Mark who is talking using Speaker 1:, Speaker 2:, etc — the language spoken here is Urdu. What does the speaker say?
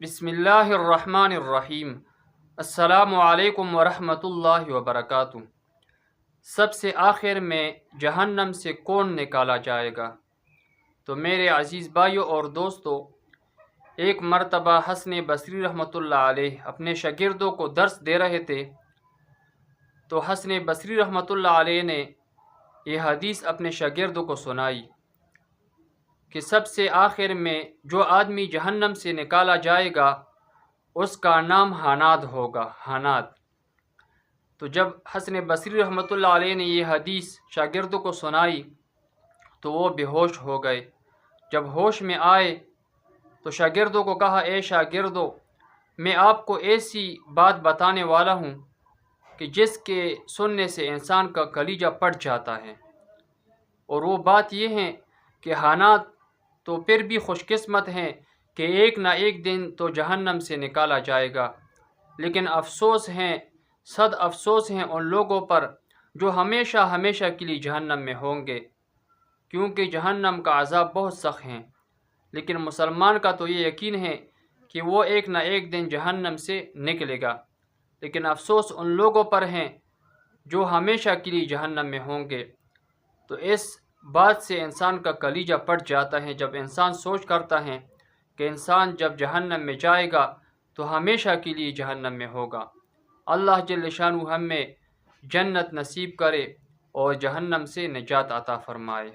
Speaker 1: بسم اللہ الرحمن الرحیم۔ السلام علیکم ورحمۃ اللہ وبرکاتہ۔ سب سے آخر میں جہنم سے کون نکالا جائے گا؟ تو میرے عزیز بھائیوں اور دوستو، ایک مرتبہ حسن بصری رحمۃ اللہ علیہ اپنے شاگردوں کو درس دے رہے تھے، تو حسن بصری رحمۃ اللہ علیہ نے یہ حدیث اپنے شاگردوں کو سنائی کہ سب سے آخر میں جو آدمی جہنم سے نکالا جائے گا اس کا نام حناد ہوگا، حناد۔ تو جب حسن بصری رحمۃ اللہ علیہ نے یہ حدیث شاگردوں کو سنائی تو وہ بے ہوش ہو گئے۔ جب ہوش میں آئے تو شاگردوں کو کہا، اے شاگردوں، میں آپ کو ایسی بات بتانے والا ہوں کہ جس کے سننے سے انسان کا کلیجہ پھٹ جاتا ہے، اور وہ بات یہ ہے کہ حناد تو پھر بھی خوش قسمت ہیں کہ ایک نہ ایک دن تو جہنم سے نکالا جائے گا، لیکن افسوس ہیں، صد افسوس ہیں ان لوگوں پر جو ہمیشہ ہمیشہ کے لیے جہنم میں ہوں گے، کیونکہ جہنم کا عذاب بہت سخت ہے۔ لیکن مسلمان کا تو یہ یقین ہے کہ وہ ایک نہ ایک دن جہنم سے نکلے گا، لیکن افسوس ان لوگوں پر ہیں جو ہمیشہ کے لیے جہنم میں ہوں گے۔ تو اس بات سے انسان کا کلیجہ پھٹ جاتا ہے جب انسان سوچ کرتا ہے کہ انسان جب جہنم میں جائے گا تو ہمیشہ کے لیے جہنم میں ہوگا۔ اللہ جل شانہ ہمیں جنت نصیب کرے اور جہنم سے نجات عطا فرمائے۔